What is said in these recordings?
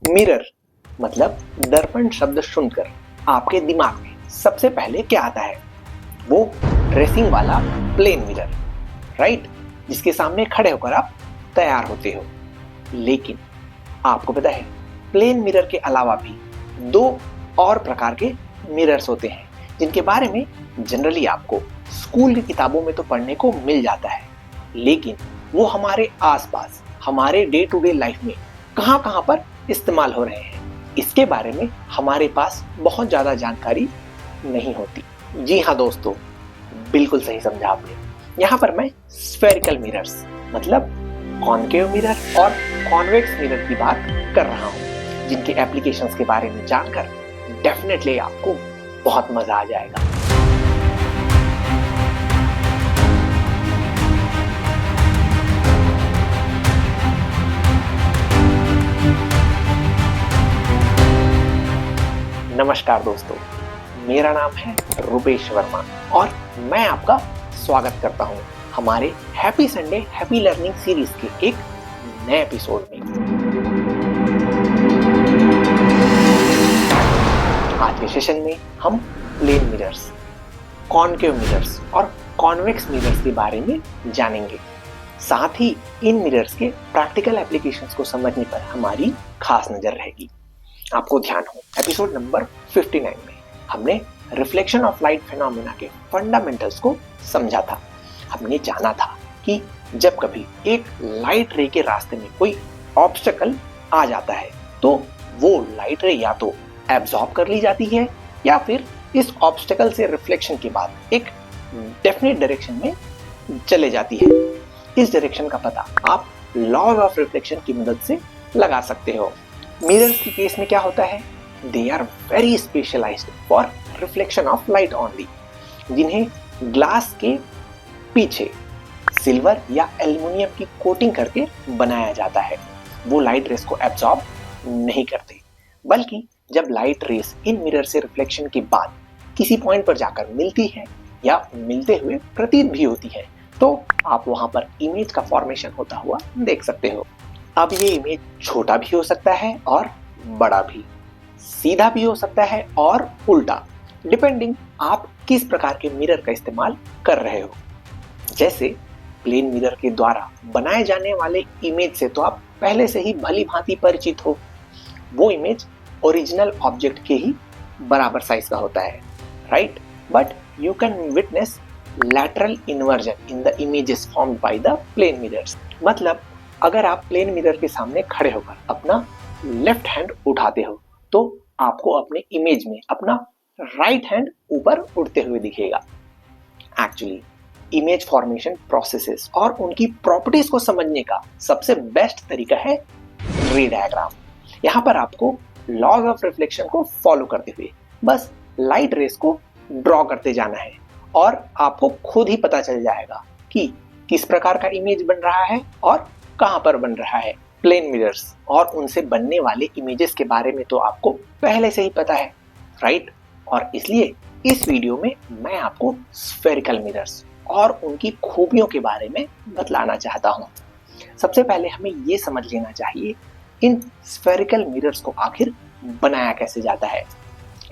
Mirror मतलब दर्पण शब्द सुनकर आपके दिमाग में सबसे पहले क्या आता है? वो ड्रेसिंग वाला प्लेन मिरर, राइट? जिसके सामने खड़े होकर आप तैयार होते हो। लेकिन आपको पता है, प्लेन मिरर के अलावा भी दो और प्रकार के मिरर्स होते हैं जिनके बारे में जनरली आपको स्कूल की किताबों में तो पढ़ने को मिल जाता है, लेकिन वो हमारे आसपास हमारे डे टू डे लाइफ में कहां कहां पर इस्तेमाल हो रहे हैं, इसके बारे में हमारे पास बहुत ज्यादा जानकारी नहीं होती। जी हाँ दोस्तों, बिल्कुल सही समझा आपने। यहाँ पर मैं स्फेरिकल मिरर्स मतलब कॉनकेव मिरर और कॉन्वेक्स मिरर की बात कर रहा हूँ, जिनके एप्लीकेशंस के बारे में जानकर डेफिनेटली आपको बहुत मजा आ जाएगा। नमस्कार दोस्तों, मेरा नाम है रुपेश वर्मा और मैं आपका स्वागत करता हूं हमारे happy Sunday happy learning series के एक नए एपिसोड में। आज के सेशन में हम प्लेन मिरर्स, कॉनकेव मिरर्स और कॉन्वेक्स मिरर्स के बारे में जानेंगे। साथ ही इन मिरर्स के प्रैक्टिकल एप्लीकेशंस को समझने पर हमारी खास नजर रहेगी। आपको ध्यान हो, एपिसोड नंबर 59 में हमने रिफ्लेक्शन ऑफ लाइट फिनोमेना के फंडामेंटल्स को समझा था। हमने जाना था कि जब कभी एक लाइट रे के रास्ते में कोई ऑब्स्टेकल आ जाता है तो वो लाइट रे या तो एब्जॉर्ब कर ली जाती है या फिर इस ऑब्स्टेकल से रिफ्लेक्शन के बाद एक डेफिनेट डायरेक्शन में चले जाती है। इस डायरेक्शन का पता आप लॉज ऑफ रिफ्लेक्शन की मदद से लगा सकते हो। मिरर्स के केस में क्या होता है? They are very specialized for reflection of light only, जिन्हें ग्लास के पीछे सिल्वर या एल्युमिनियम की कोटिंग करके बनाया जाता है। वो लाइट रेस को एब्जॉर्ब नहीं करते, बल्कि जब लाइट रेस इन मिरर से रिफ्लेक्शन के बाद किसी पॉइंट पर जाकर मिलती है या मिलते हुए प्रतीत भी होती है तो आप वहां पर इमेज का फॉर्मेशन होता हुआ देख सकते हो। अब ये इमेज छोटा भी हो सकता है और बड़ा भी, सीधा भी हो सकता है और उल्टा, डिपेंडिंग आप किस प्रकार के मिरर का इस्तेमाल कर रहे हो। जैसे प्लेन मिरर के द्वारा बनाए जाने वाले इमेज से तो आप पहले से ही भली भांति परिचित हो। वो इमेज ओरिजिनल ऑब्जेक्ट के ही बराबर साइज का होता है, right? But you can witness lateral inversion in the images formed by the plane mirrors. मतलब अगर आप प्लेन मिरर के सामने खड़े होकर अपना लेफ्ट हैंड उठाते हो तो आपको अपने इमेज में अपना राइट हैंड ऊपर उड़ते हुए दिखेगा। एक्चुअली इमेज फॉर्मेशन प्रोसेसेस और उनकी प्रॉपर्टीज को समझने का सबसे बेस्ट तरीका है रे डायग्राम। यहाँ पर आपको लॉज ऑफ रिफ्लेक्शन को फॉलो करते हुए बस लाइट रेस को ड्रॉ करते जाना है और आपको खुद ही पता चल जाएगा कि किस प्रकार का इमेज बन रहा है और कहां पर बन रहा है। प्लेन मिरर्स और उनसे बनने वाले इमेजेस के बारे में तो आपको पहले से ही पता है, राइट? और इसलिए इस वीडियो में मैं आपको स्फेरिकल मिरर्स और उनकी खूबियों के बारे में बतलाना चाहता हूं। सबसे पहले हमें ये समझ लेना चाहिए इन स्फेरिकल मिरर्स को आखिर बनाया कैसे जाता है।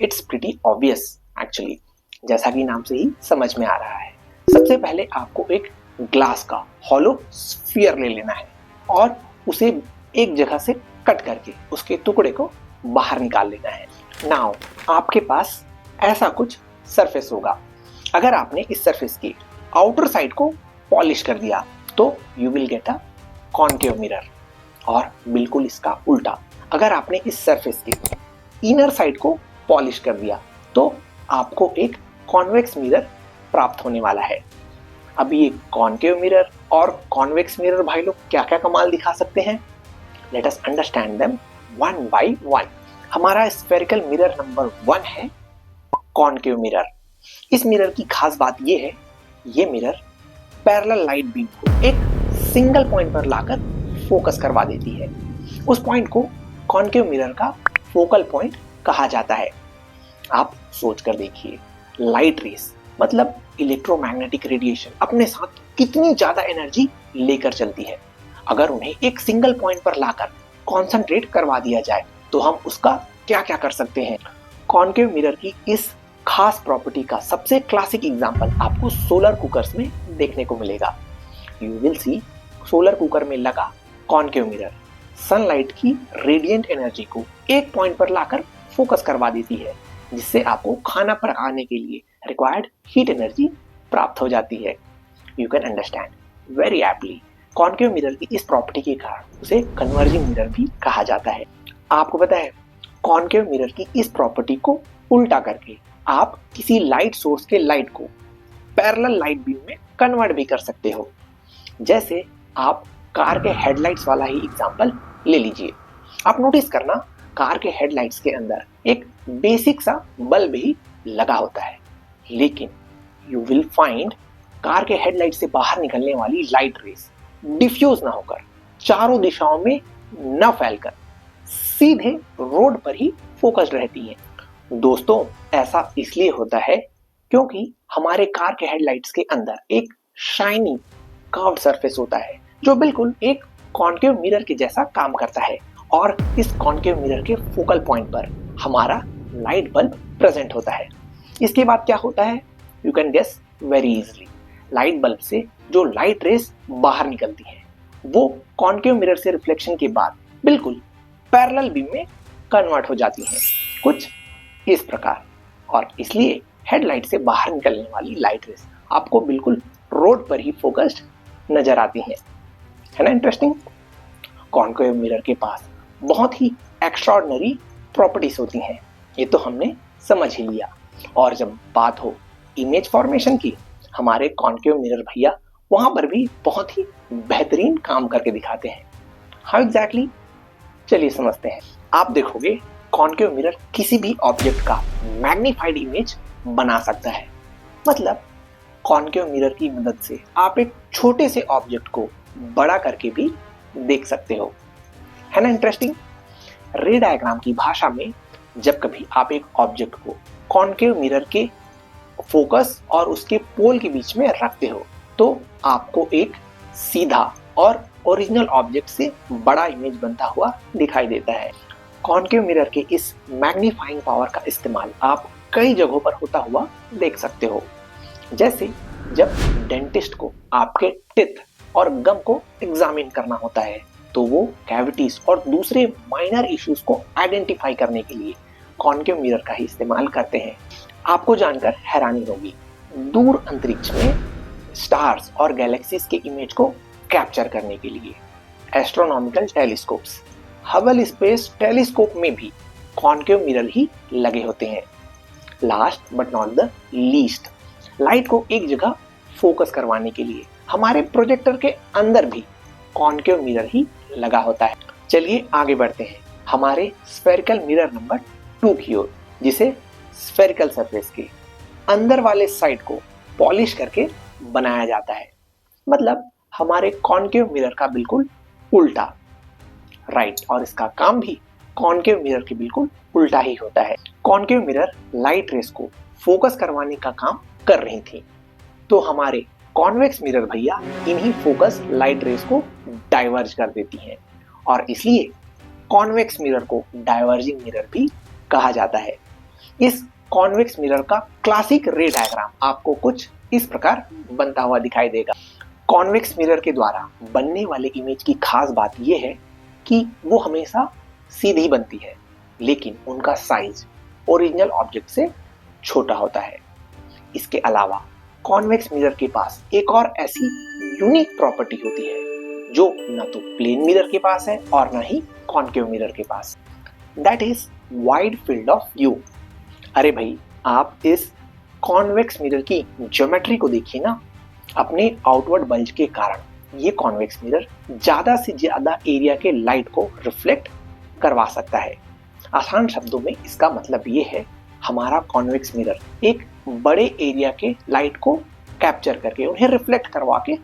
इट्स प्रीटी ऑब्वियस एक्चुअली, जैसा कि नाम से ही समझ में आ रहा है। सबसे पहले आपको एक ग्लास का हॉलो स्फीयर ले लेना है और उसे एक जगह से कट करके उसके टुकड़े को बाहर निकाल लेना है। नाउ आपके पास ऐसा कुछ सरफेस होगा। अगर आपने इस सरफेस की आउटर साइड को पॉलिश कर दिया तो you will get a concave mirror, और बिल्कुल इसका उल्टा, अगर आपने इस सरफेस की इनर साइड को पॉलिश कर दिया तो आपको एक कॉन्वेक्स मिरर प्राप्त होने वाला है। अब ये कॉनकेव मिरर और कॉन्वेक्स मिरर भाई लोग क्या क्या कमाल दिखा सकते हैं, let us understand them one by one. हमारा स्फेरिकल मिरर नंबर 1 है कॉनकेव मिरर। इस मिरर की खास बात ये है, ये मिरर पैरेलल लाइट बीम को एक सिंगल पॉइंट पर लाकर फोकस करवा देती है। उस पॉइंट को कॉनकेव मिरर का फोकल पॉइंट कहा जाता है। आप सोच कर देखिए, लाइट रेस मतलब इलेक्ट्रोमैग्नेटिक रेडिएशन अपने साथ कितनी ज्यादा एनर्जी लेकर चलती है। अगर उन्हें एक सिंगल पॉइंट पर लाकर कॉन्सेंट्रेट करवा दिया जाए तो हम उसका क्या क्या कर सकते हैं। कॉनकेव मिरर की इस खास प्रॉपर्टी का सबसे क्लासिक एग्जांपल आपको सोलर कुकर्स में देखने को मिलेगा। You will see solar cooker में लगा कॉनकेव मिरर सनलाइट की रेडिएंट एनर्जी को एक पॉइंट पर लाकर फोकस करवा देती है, जिससे आपको खाना पकाने के लिए रिक्वायर्ड हीट एनर्जी प्राप्त हो जाती है। You can understand very aptly concave mirror की इस प्रॉपर्टी के कारण उसे कन्वर्जिंग मिरर भी कहा जाता है। आपको पता है कॉनकेव मिरर की इस प्रॉपर्टी को उल्टा करके आप किसी लाइट सोर्स के लाइट को पैरेलल लाइट बीम में कन्वर्ट भी कर सकते हो। जैसे आप कार के हेडलाइट्स वाला ही एग्जांपल ले लीजिए। आप नोटिस करना कार के हेडलाइट्स के अंदर एक बेसिक सा बल्ब ही लगा होता है, लेकिन यू विल फाइंड कार के हेडलाइट से बाहर निकलने वाली लाइट रेस डिफ्यूज ना होकर चारों दिशाओं में न फैलकर सीधे रोड पर ही फोकस्ड रहती हैं। दोस्तों ऐसा इसलिए होता है क्योंकि हमारे कार के हेडलाइट्स के अंदर एक शाइनी कर्व्ड सरफेस होता है जो बिल्कुल एक कॉनकेव मिरर के जैसा काम करता है, और इस कॉनकेव मिरर के फोकल पॉइंट पर हमारा लाइट बल्ब प्रेजेंट होता है। इसके बाद क्या होता है you can guess very easily. Light bulb से जो लाइट रेस बाहर निकलती है वो कॉनकेव मिरर से रिफ्लेक्शन के बाद बिल्कुल पैरेलल बीम में कन्वर्ट हो जाती हैं, कुछ इस प्रकार। और इसलिए हेडलाइट से बाहर निकलने वाली लाइट रेस आपको बिल्कुल रोड पर ही फोकस्ड नजर आती हैं। है ना इंटरेस्टिंग। कॉनकेव मिरर के पास बहुत ही एक्स्ट्राऑर्डिनरी प्रॉपर्टीज होती हैं, ये तो हमने समझ ही लिया। और जब बात हो इमेज फॉर्मेशन की, हमारे कॉनकेव मिरर भैया वहां पर भी बहुत ही बेहतरीन काम करके दिखाते हैं। हाउ एग्जैक्टली, चलिए समझते हैं। आप देखोगे कॉनकेव मिरर किसी भी ऑब्जेक्ट का मैग्नीफाइड इमेज बना सकता है। मतलब कॉनकेव मिरर की मदद से आप एक छोटे से ऑब्जेक्ट को बड़ा करके भी देख सकते हो। है ना इंटरेस्टिंग। रे डायग्राम की भाषा में जब कभी आप एक ऑब्जेक्ट को कॉनकेव मिरर के फोकस और उसके पोल के बीच में रखते हो तो आपको एक सीधा और ओरिजिनल ऑब्जेक्ट से बड़ा इमेज बनता हुआ दिखाई देता है। कॉनकेव मिरर के इस मैग्नीफाइंग पावर का इस्तेमाल आप कई जगहों पर होता हुआ देख सकते हो। जैसे जब डेंटिस्ट को आपके टिथ और गम को एग्जामिन करना होता है तो वो कैविटीज और दूसरे माइनर इश्यूज को आइडेंटिफाई करने के लिए कॉनकेव मिरर का ही इस्तेमाल करते हैं। आपको जानकर हैरानी होगी, दूर अंतरिक्ष में स्टार्स और गैलेक्सीज के इमेज को कैप्चर करने के लिए astronomical telescopes, Hubble space telescope में भी कॉनकेव मिरर ही लगे होते हैं। Last but not the least, light को एक जगह फोकस करवाने के लिए हमारे प्रोजेक्टर के अंदर भी कॉनकेव मिरर ही लगा होता है। चलिए आगे बढ़ते हैं हमारे स्फेरिकल मिरर नंबर 2 की ओर, जिसे स्फेरिकल सरफेस के अंदर वाले साइड को पॉलिश करके बनाया जाता है। मतलब हमारे कॉनकेव मिरर का बिल्कुल उल्टा, राइट। और इसका काम भी कॉनकेव मिरर के बिल्कुल उल्टा ही होता है। कॉनकेव मिरर लाइट रेस को फोकस करवाने का काम कर रही थी, तो हमारे कॉन्वेक्स मिरर भैया इन्हीं फोकस लाइट रेस को डाइवर्ज कर देती हैं, और इसलिए कॉन्वेक्स मिरर को डाइवर्जिंग मिरर भी कहा जाता है। इस कॉन्वेक्स मिरर का क्लासिक रे डायग्राम आपको कुछ इस प्रकार बनता हुआ दिखाई देगा। कॉन्वेक्स मिरर के द्वारा बनने वाले इमेज की खास बात यह है कि वो हमेशा सीधी बनती है, लेकिन उनका साइज ओरिजिनल ऑब्जेक्ट से छोटा होता है। इसके अलावा कॉन्वेक्स मिरर के पास एक और ऐसी यूनिक प्रॉपर्टी होती है जो न तो प्लेन मिरर के पास है और न ही कॉनकेव मिरर के पास। That is wide field of view. अरे भाई, आप इस कॉन्वेक्स मिरर की ज्योमेट्री को देखिए ना। अपने आउटवर्ड बल्ज के कारण ये कॉन्वेक्स मिरर ज्यादा से ज्यादा एरिया के लाइट को रिफ्लेक्ट करवा सकता है। आसान शब्दों में इसका मतलब ये है, हमारा कॉन्वेक्स मिरर एक बड़े एरिया के लाइट को कैप्चर करके उन्हें रिफ्लेक्ट करवा के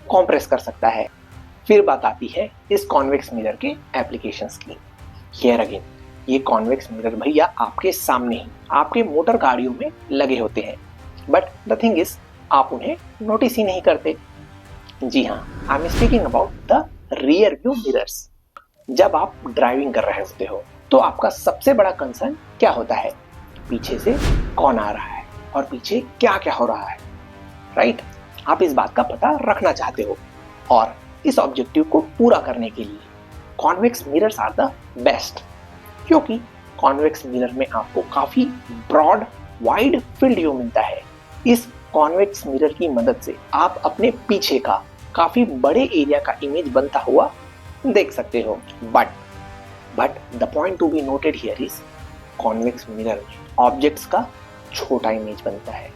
कॉम्प्रेस कर सकता है। फिर बात आती है इस कॉन्वेक्स मिरर के एप्लीकेशंस की। हियर अगेन, ये कॉन्वेक्स मिरर भैया आपके सामने ही आपके मोटर गाड़ियों में लगे होते हैं, बट द थिंग इज आप उन्हें नोटिस ही नहीं करते। जी हाँ, I am speaking about the rear view mirrors. जब आप ड्राइविंग कर रहे होते हो तो आपका सबसे बड़ा कंसर्न क्या होता है? पीछे से कौन आ रहा है और पीछे क्या क्या हो रहा है, राइट? आप इस बात का पता रखना चाहते हो और इस ऑब्जेक्टिव को पूरा करने के लिए convex mirrors are the best, क्योंकि कॉन्वेक्स मिरर में आपको काफी ब्रॉड वाइड फील्ड व्यू मिलता है। इस कॉन्वेक्स मिरर की मदद से आप अपने पीछे का काफी बड़े एरिया का इमेज बनता हुआ देख सकते हो। But the point to be noted here is, convex mirror में ऑब्जेक्ट्स का छोटा इमेज बनता है।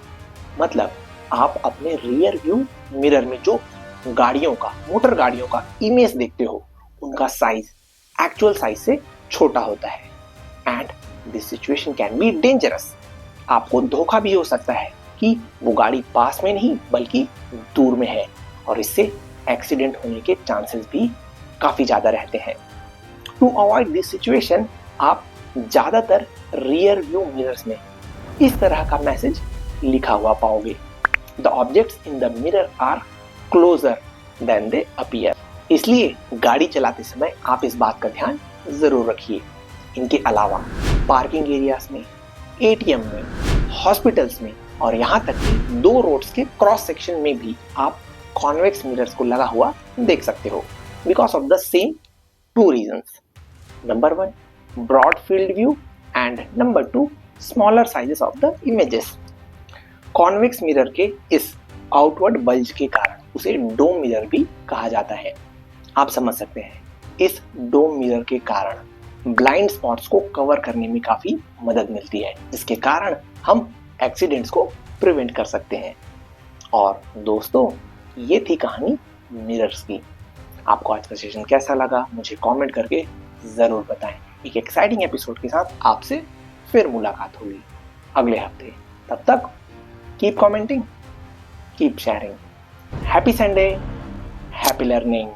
मतलब आप अपने रियर व्यू मिरर में जो मोटर गाड़ियों का इमेज देखते हो, उनका साइज एक्चुअल साइज से छोटा होता है। And this situation can be dangerous. आपको धोखा भी हो सकता है कि वो गाड़ी पास में नहीं बल्कि दूर में है, और इससे एक्सीडेंट होने के चांसेस भी काफी ज्यादा रहते हैं। टू अवॉइड दिस सिचुएशन, आप ज्यादातर रियर व्यू मिरर्स में इस तरह का मैसेज लिखा हुआ पाओगे: the objects in the mirror are closer than they appear. इसलिए गाड़ी चलाते समय आप इस बात का ध्यान जरूर रखिए। इनके अलावा पार्किंग एरियाज में, एटीएम में, हॉस्पिटल्स में और यहाँ तक कि 2 रोड्स के क्रॉस सेक्शन में भी आप कॉन्वेक्स मिरर्स को लगा हुआ देख सकते हो, because of the same 2 reasons. Number 1, broad field view, and number 2, smaller sizes of the images. Convex mirror के इस आउटवर्ड बल्ज के कारण उसे डोम मिरर भी कहा जाता है। आप समझ सकते हैं, इस डोम मिरर के कारण ब्लाइंड स्पॉट्स को कवर करने में काफी मदद मिलती है, जिसके कारण हम एक्सीडेंट्स को प्रिवेंट कर सकते हैं। और दोस्तों, ये थी कहानी मिरर्स की। आपको आज का सेशन कैसा लगा मुझे कमेंट करके जरूर बताएं। एक एक्साइटिंग एपिसोड के साथ आपसे फिर मुलाकात होगी अगले हफ्ते। तब तक keep commenting, keep sharing. Happy Sunday, happy learning.